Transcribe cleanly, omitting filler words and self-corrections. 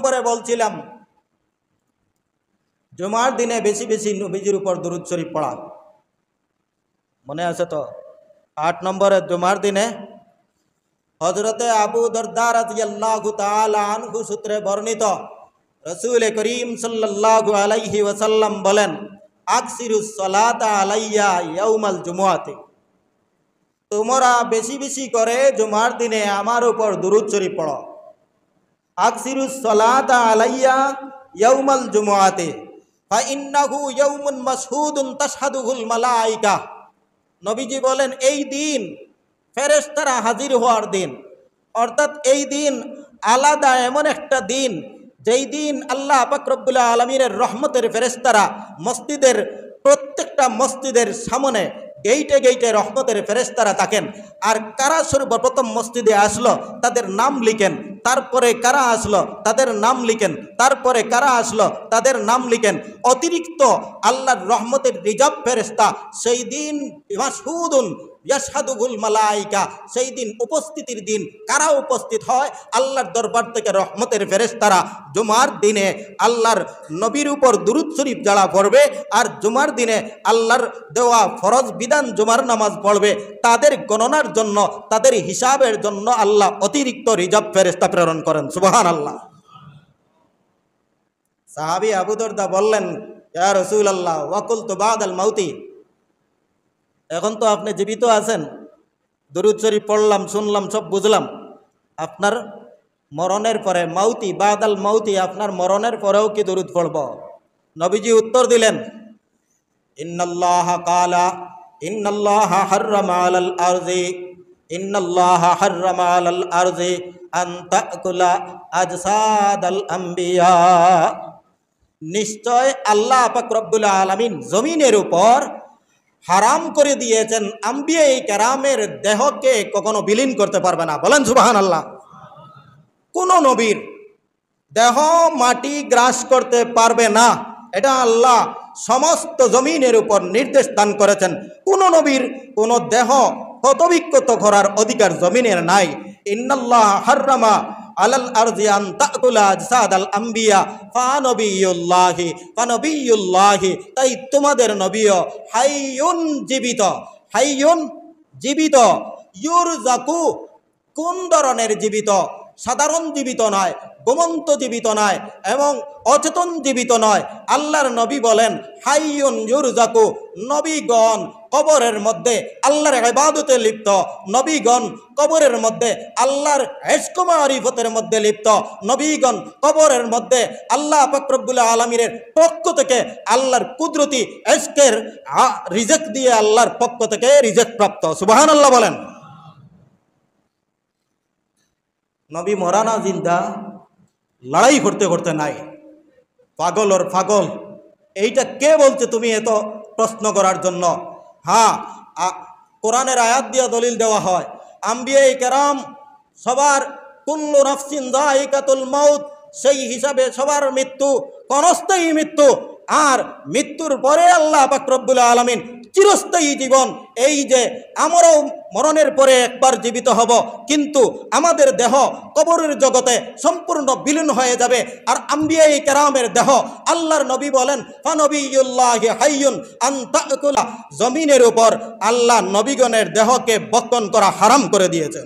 নম্বরে বলছিলাম জুমার দিনে বেশি বেশি নবীজির উপর দুরূদ শরীফ পড়া। মনে আছে তো? 8 নম্বরে জুমার দিনে হযরতে আবু দরদা রাদিয়াল্লাহু তাআলা আনহু সূত্রে বর্ণিত রাসূল করিম সাল্লাল্লাহু আলাইহি ওয়াসাল্লাম বলেন, আকসিরুস সালাতা আলাইয়া ইয়াউমাল জুমআতি, তোমরা বেশি বেশি করে জুমার দিনে আমার উপর দুরূদ শরীফ পড়ো। আকসিরুস সালাতা আলাইয়া ইয়াউমাল জুমআতি ফা ইন্নাহু ইয়াউমুন মাশহুদুন তাশহাদুহুল মালায়েকা। নবীজি বলেন, এই দিন ফেরেশতারা হাজির হওয়ার দিন, অর্থাৎ এই দিন আলাদা এমন একটা দিন যেই দিন আল্লাহ পাক রব্বুল আলামিনের রহমতের ফেরেশতারা মসজিদের প্রত্যেকটা মসজিদের সামনে গেইটে গেইটে রহমতের ফেরেশতারা থাকেন। আর কারা সর্বপ্রথম মসজিদে আসলো তাদের নাম লিখেন, তারপরে কারা আসলো তাদের নাম লিখেন, তারপরে কারা আসলো তাদের নাম লিখেন। অতিরিক্ত আল্লাহর রহমতের রিজার্ভ ফেরেশতা সেই দিন মাশহুদুন ইয়াশহাদুহুল মালায়েকা, সেই দিন উপস্থিতির দিন কারা উপস্থিত হয়? আল্লাহর দরবার থেকে রহমতের ফেরেশতারা জুমার দিনে আল্লাহর নবীর উপর দুরূদ শরীফ যারা পড়বে আর জুমার দিনে আল্লাহর দেওয়া ফরজ বিধান জুমার নামাজ পড়বে, তাদের গণনার জন্য তাদের হিসাবের জন্য আল্লাহ অতিরিক্ত রিজার্ভ ফেরেশতা প্রেরণ করেন। সুবহানাল্লাহ। সাহাবী আবু দরদা বললেন, ইয়া রাসূলুল্লাহ ওয়া কুলতু বাদাল মাউতি, এখন তো আপনি জীবিত আছেন, দুরূদ শরীফ পড়লাম, শুনলাম, সব বুঝলাম, আপনার মরণের পরে মাউতি বাদাল মাউতি, আপনার মরণের পরেও কি দুরূদ পড়ব? নবীজি উত্তর দিলেন, ইন্নাল্লাহা কালা ইন্নাল্লাহা হাররামা আলাল আরজি ইন্নাল্লাহা হাররামা আলাল আরজি আন তাকুলা আজসাদাল আম্বিয়া। নিশ্চয় আল্লাহ পাক রব্বুল আলামিন জমিনের উপর হারাম করে দিয়েছেন আম্বিয়ায়ে কেরামের দেহকে কখনো বিলীন করতে পারবে না। বলেন সুবহানাল্লাহ। কোন নবীর দেহ মাটি গ্রাস করতে পারবে না, এটা আল্লাহ সমস্ত জমিনের উপর নির্দেশ দান করেছেন। কোন নবীর কোন দেহ ক্ষতবিক্ষত করার অধিকার জমিনের নাই। ইন্নাল্লাহ হাররামা আলাল আরজি আন তাকুলা আজসাদাল আম্বিয়া ফানবিয়ুল্লাহি, তাই তোমাদের নবীও হাইয়ুন জীবিত, হাইয়ুন জীবিত, ইউরজাকু কোন ধরনের জীবিত? সাধারণ জীবিত নয়, ঘুমন্ত জীবিত নয়, এবং অচেতন জীবিত নয়। আল্লাহর নবী বলেন হাইয়ুন ইউরজাকু, নবীগণ কবরের মধ্যে আল্লাহর ইবাদতে লিপ্ত, নবীগণ কবরের মধ্যে আল্লাহর ইশক মারিফতের মধ্যে লিপ্ত, নবীগণ কবরের মধ্যে আল্লাহ পাক রব্বুল আলামিনের পক্ষ থেকে আল্লাহর কুদরতি ইশকের রিজেক দিয়ে আল্লাহর পক্ষ থেকে রিজেক প্রাপ্ত। সুবহানাল্লাহ বলেন। নবী মরানা জিন্দা লড়াই করতে করতে নাই, পাগল ওর পাগল। এইটা কে বলছে তুমি এত প্রশ্ন করার জন্য? হ্যাঁ, কোরআনের আয়াত দিয়ে দলিল দেওয়া হয়, আম্বিয়ায়ে কেরাম সবার কুল্লু নাফসিন যায়িকাতুল মাউত, সেই হিসাবে সবার মৃত্যু ক্ষণস্থায়ী মৃত্যু, আর মৃত্যুর পরে আল্লাহ পাক রব্বুল আলামিন চিরস্থায়ী জীবন। এই যে আমরাও মরণের পরে একবার জীবিত হব, কিন্তু আমাদের দেহ কবরের জগতে সম্পূর্ণ বিলীন হয়ে যাবে। আর আম্বিয়ায়ে কেরামের দেহ, আল্লাহর নবী বলেন ফানবিয়ুল্লাহি হাইয়ুন আন তাকুলা, জমিনের উপর আল্লাহ নবীগণের দেহকে বক্ষণ করা হারাম করে দিয়েছেন।